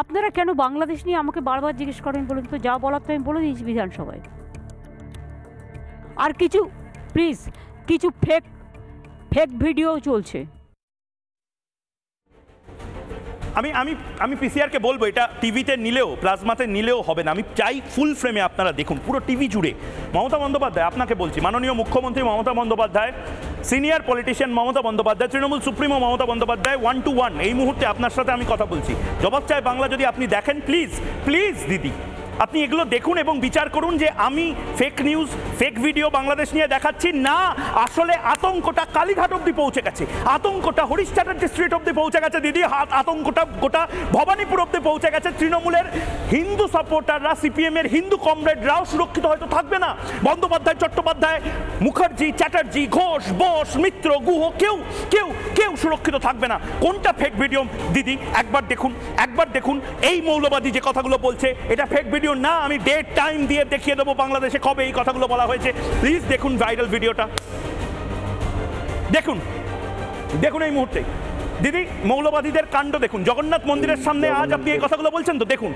আপনারা কেন বাংলাদেশ নিয়ে আমাকে বারবার জিজ্ঞেস করেন বলুন তো? যা বলার তো আমি বলে দিয়েছি বিধানসভায়। আর কিছু প্লিজ, কিছু ফেক ভিডিও চলছে। আমি পিসিআরকে বলবো এটা টিভিতে নিলেও প্লাজমাতে নিলেও হবে না। আমি চাই ফুল ফ্রেমে আপনারা দেখুন, পুরো টিভি জুড়ে। মমতা বন্দ্যোপাধ্যায়, আপনাকে বলছি, মাননীয় মুখ্যমন্ত্রী Mamata Bandyopadhyay, senior politician Mamata Bandyopadhyay, Trinamool supremo Mamata Bandyopadhyay, 1 to 1 এই মুহূর্তে আপনার সাথে আমি কথা বলছি। জবাব চাই বাংলা যদি আপনি দেখেন, প্লিজ প্লিজ দিদি আপনি এগুলো দেখুন এবং বিচার করুন যে আমি fake news, fake video Bangladesh নিয়ে দেখাচ্ছি না। আসলে আতঙ্কটা কালীঘাট অব্দি পৌঁছে গেছে, আতঙ্কটা হরিশ চ্যাটার্জি স্ট্রিট অব্দি পৌঁছে গেছে দিদি, আতঙ্কটা গোটা ভবানীপুর অব্দি পৌঁছে গেছে। তৃণমূলের হিন্দু সাপোর্টাররা, সিপিএম এর হিন্দু কমরেডরাও সুরক্ষিত হয়তো থাকবে না। বন্দ্যোপাধ্যায়, চট্টোপাধ্যায়, মুখার্জি, চ্যাটার্জি, ঘোষ, বোস, মিত্র, গুহ, কেউ কেউ কেউ সুরক্ষিত থাকবে না। কোনটা ফেক ভিডিও দিদি একবার দেখুন, একবার দেখুন। এই মৌলবাদী যে কথাগুলো বলছে এটা ফেক ভিডিও না। আমি ডেট টাইম দিয়ে দেখিয়ে দেবো বাংলাদেশে কবে এই কথাগুলো বলা হয়েছে। প্লিজ দেখুন ভাইরাল ভিডিওটা, দেখুন দেখুন এই মুহূর্তে দিদি মৌলবাদীদের কাণ্ড দেখুন। জগন্নাথ মন্দিরের সামনে আজ আপনি এই কথাগুলো বলছেন তো, দেখুন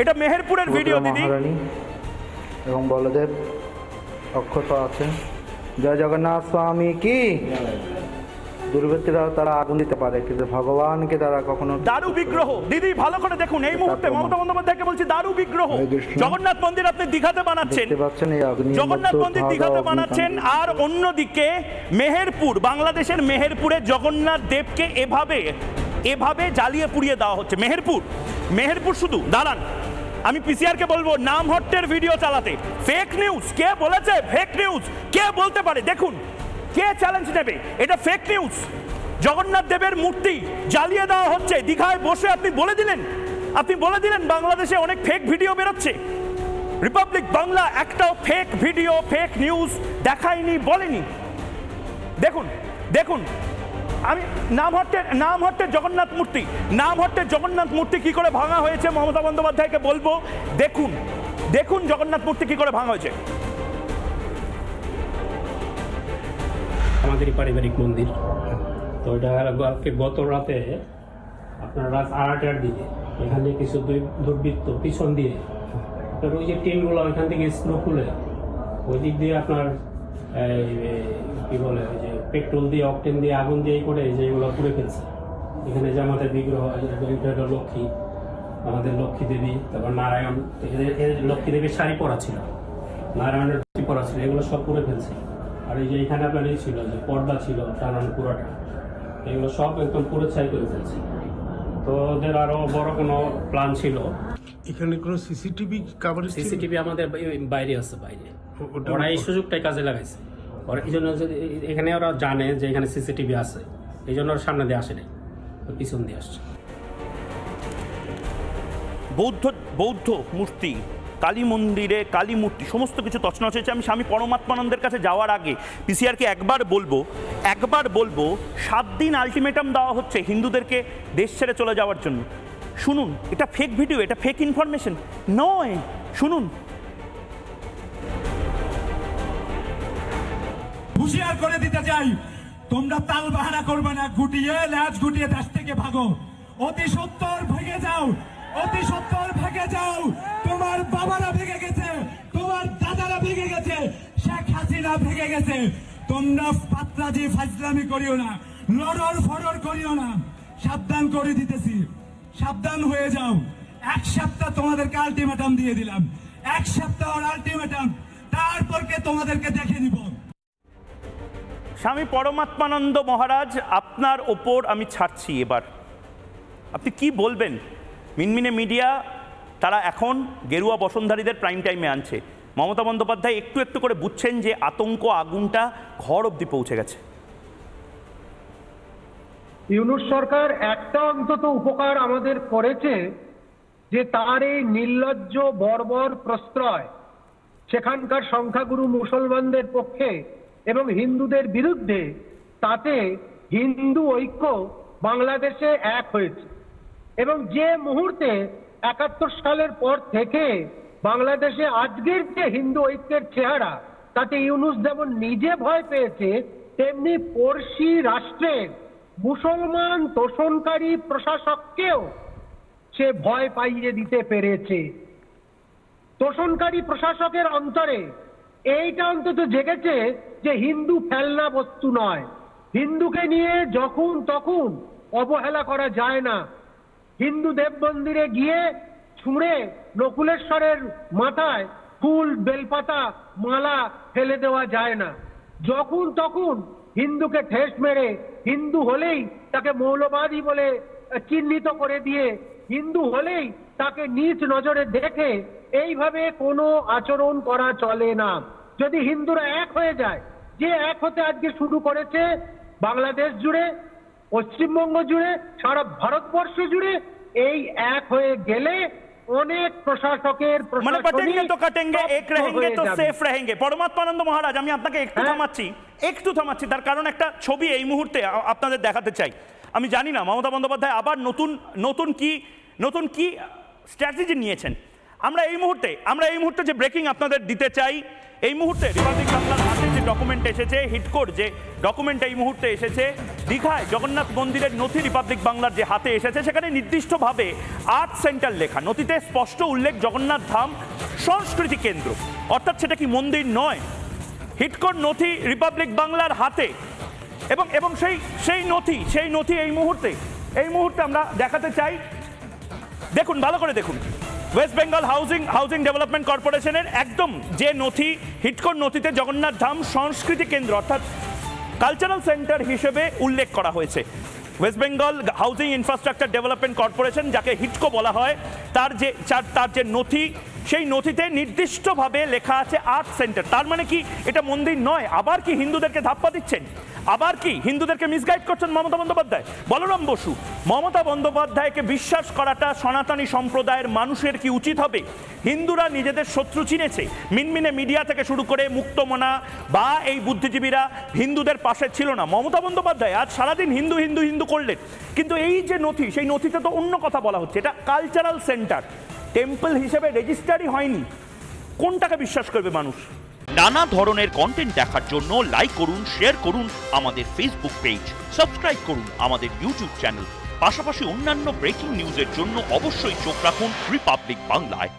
এটা মেহেরপুরের ভিডিও দিদি। এবং বলদেব অক্ষত আছে। জয় জগন্নাথ স্বামী কি। দুর্বৃত্তরা তারা আগুন দিতে পারে কিন্তু ভগবানকে তারা কখনো। দারু বিগ্রহ দিদি ভালো করে দেখুন এই মুহূর্তে মমতা বন্দ্যোপাধ্যায়কে বলছি দারু বিগ্রহ। জগন্নাথ মন্দির আপনি দীঘাতে বানাচ্ছেন, জগন্নাথ মন্দির দীঘাতে বানাচ্ছেন, আর অন্যদিকে মেহেরপুর, বাংলাদেশের মেহেরপুরে জগন্নাথ দেবকে এভাবে জ্বালিয়ে পুড়িয়ে দেওয়া হচ্ছে। মেহেরপুর শুধু দাঁড়ান, আমি পিসিআরকে বলবো নাম হট্টের ভিডিও চালাতে। ফেক নিউজ কে বলেছে? ফেক নিউজ কে বলতে পারে? দেখুন কে চ্যালেঞ্জ নেবে? এটা ফেক নিউজ। জগন্নাথ দেবের মূর্তি জ্বালিয়ে দেওয়া হচ্ছে দীঘায় বসে। আপনি বলে দিলেন বাংলাদেশে অনেক ফেক ভিডিও বেরোচ্ছে। রিপাবলিক বাংলা একটাও ফেক ভিডিও, ফেক নিউজ দেখায়নি, বলেনি। দেখুন দেখুন আমি নামহট্টের জগন্নাথ মূর্তি কি করে ভাঙা হয়েছে মমতা বন্দ্যোপাধ্যায়কে বলবো। দেখুন দেখুন জগন্নাথ মূর্তি কি করে ভাঙা হয়েছে। আমাদেরই পারিবারিক মন্দির তো এটা গত রাতে আপনার রাত 8টার দিকে এখানে কিছু দুর্বৃত্ত পিছন দিয়ে আপনার ওই যে টিনগুলো ওইখান থেকে স্ক্রু খুলে ওই দিক দিয়ে আপনার কি বলে ওই যে পেট্রোল দিয়ে অকটেন দিয়ে আগুন দিয়ে করে যেগুলো পুড়ে ফেলছে। এখানে যে আমাদের বিগ্রহ লক্ষ্মী, আমাদের লক্ষ্মী দেবী, তারপর নারায়ণ, লক্ষ্মী দেবীর শাড়ি পরা ছিল, নারায়ণের ধুতি পরা ছিল, এগুলো সব পুড়ে ফেলছে। আর এই যে এখানে আপনার এই ছিল যে পর্দা ছিল টানানো পুরোটা, এগুলো সব একদম পুরো ছাই করে ফেলছে। তো ওদের আরো বড় কোনো প্ল্যান ছিল। এখানে কোনো সিসিটিভি কভারেজ? সিসিটিভি আমাদের বাইরে আছে, বাইরে। ওরা এই সুযোগটাই কাজে লাগাইছে। ওরা এই জন্য এখানে ওরা জানে যে এখানে সিসিটিভি আছে, এই জন্য ওরা সামনে দিয়ে আসে নাই, পিছন দিয়ে আসছে। বৌদ্ধ মূর্তি, কালী মন্দিরে কালী মূর্তি সমস্ত কিছু তছনছ হয়েছে। আমি স্বামী পরমাত্মানন্দের কাছে যাওয়ার আগে পিসিআরকে একবার বলবো 7 দিন আলটিমেটাম দেওয়া হচ্ছে হিন্দুদেরকে দেশ ছেড়ে চলে যাওয়ার জন্য। শুনুন, এটা ফেক ভিডিও, এটা ফেক ইনফরমেশন নয়। শুনুন। হুঁশিয়ার করে দিতে চাই, তোমরা তাল বাহানা করবে না, গুটিয়ে ল্যাজ গুটিয়ে দেশ থেকে ভাগো। অতি সত্বর ভেগে যাও, অতি সত্বর ভেগে যাও। তোমার বাবারা ভেগে গেছে, তোমার দাদারা ভেগে গেছে, শেখ হাসিনা ভেগে গেছে। তোমরা পাতলাজি ফাজলামি করিও না, লড়র ফড়র করিও না। সাবধান করে দিতেছি, সাবধান হয়ে যাও। 1 সপ্তাহ তোমাদেরকে আলটিমেটাম দিয়ে দিলাম, 1 সপ্তাহ আলটিমেটাম, তারপরকে তোমাদেরকে দেখে দিব। স্বামী পরমাত্মানন্দ মহারাজ, আপনার ওপর আমি ছাড়ছি এবার। আপনি কি বলবেন? মিনমিনে মিডিয়া তারা এখন গেরুয়া বসনধারীদের প্রাইম টাইমে আনছে। মমতা বন্দ্যোপাধ্যায় একটু একটু করে বুঝছেন যে আতঙ্ক আগুনটা ঘর অবধি পৌঁছে গেছে। ইউনূস সরকার একটা অন্তত উপকার আমাদের করেছে যে তার এই নির্লজ্জ বর্বর প্রশ্রয় সেখানকার সংখ্যাগুরু মুসলমানদের পক্ষে এবং হিন্দুদের বিরুদ্ধে, তাতে হিন্দু ঐক্য বাংলাদেশে এক হয়েছে। এবং যে মুহূর্তে 71 সালের পর থেকে বাংলাদেশে আজকের যে হিন্দু ঐক্যের চেহারা, তাতে ইউনূস যেমন নিজে ভয় পেয়েছে, তেমনি পড়শি রাষ্ট্রের মুসলমান তোষণকারী প্রশাসককেও সে ভয় পাইয়ে দিতে পেরেছে। তোষণকারী প্রশাসকের অন্তরে এইটা অন্তত জেগেছে যে হিন্দু ফেলনা বস্তু নয়, হিন্দুকে নিয়ে যখন তখন অবহেলা করা যায় না। হিন্দু দেব মন্দিরে গিয়ে ছুঁড়ে নকুলেশ্বরের মাথায় ফুল বেলপাতা মালা ফেলে দেওয়া যায় না। যখন তখন হিন্দুকে ঠেস মেরে হিন্দু হলেই তাকে মৌলবাদী বলে চিহ্নিত করে দিয়ে হিন্দু হলেই তাকে নীচ নজরে দেখে এইভাবে কোনো আচরণ করা চলে না। যদি হিন্দুরা এক হয়ে যায়, যে এক হতে আজকে শুরু করেছে বাংলাদেশ জুড়ে, পশ্চিমবঙ্গ জুড়ে, সারা ভারতবর্ষ জুড়ে, এই এক হয়ে গেলে অনেক প্রশাসকের মানে पटेंगे तो कटेंगे, एक रहेंगे तो सेफ रहेंगे। পরমাত্মানন্দ মহারাজ, আমি আপনাকে একটু থামাচ্ছি তার কারণ একটা ছবি এই মুহূর্তে আপনাদের দেখাতে চাই। আমি জানি না মমতা বন্দ্যোপাধ্যায় আবার নতুন কি স্ট্র্যাটেজি নিয়েছেন। আমরা এই মুহূর্তে যে ব্রেকিং আপনাদের দিতে চাই, এই মুহূর্তে রিপাবলিক বাংলার হাতে যে ডকুমেন্ট এসেছে, হিটকোর যে ডকুমেন্ট এই মুহূর্তে এসেছে, দীঘায় জগন্নাথ মন্দিরের নথি রিপাবলিক বাংলার যে হাতে এসেছে, সেখানে নির্দিষ্টভাবে আর্ট সেন্টার লেখা, নথিতে স্পষ্ট উল্লেখ জগন্নাথ ধাম সংস্কৃতি কেন্দ্র, অর্থাৎ সেটা কি মন্দির নয়? হিটকোর নথি রিপাবলিক বাংলার হাতে এবং সেই নথি এই মুহূর্তে আমরা দেখাতে চাই। দেখুন, ভালো করে দেখুন, ওয়েস্ট বেঙ্গল হাউজিং ডেভেলপমেন্ট কর্পোরেশনের একদম যে নথি, হিটকোর নথিতে জগন্নাথ ধাম সংস্কৃতি কেন্দ্র অর্থাৎ কালচারাল সেন্টার হিসেবে উল্লেখ করা হয়েছে। West Bengal housing infrastructure development corporation, যাকে হিটকো বলা হয়, তার যে নথি, সেই নথিতে নির্দিষ্টভাবে লেখা আছে আর্ট সেন্টার। তার মানে কি এটা মন্দির নয়? আবার কি হিন্দুদেরকে ধাপ্পা দিচ্ছেন? আবার কি হিন্দুদেরকে মিসগাইড করছেন মমতা বন্দ্যোপাধ্যায়? বলরাম বসু, মমতা বন্দ্যোপাধ্যায়কে বিশ্বাস করাটা সনাতনী সম্প্রদায়ের মানুষের কি উচিত হবে? হিন্দুরা নিজেদের শত্রু চিনেছে। মিনমিনে মিডিয়া থেকে শুরু করে মুক্তমনা বা এই বুদ্ধিজীবীরা হিন্দুদের পাশে ছিল না। মমতা বন্দ্যোপাধ্যায় আজ সারাদিন হিন্দু হিন্দু হিন্দু করলেন, কিন্তু এই যে নথি, সেই নথিতে তো অন্য কথা বলা হচ্ছে। এটা কালচারাল সেন্টার, টেম্পল হিসেবে রেজিস্টারই হয়নি। কোনটাকে বিশ্বাস করবে মানুষ? নানা ধরনের কন্টেন্ট দেখার জন্য লাইক করুন, শেয়ার করুন আমাদের ফেসবুক পেজ, সাবস্ক্রাইব করুন আমাদের ইউটিউব চ্যানেল। পাশাপাশি অন্যান্য ব্রেকিং নিউজের জন্য অবশ্যই চোখ রাখুন রিপাবলিক বাংলায়।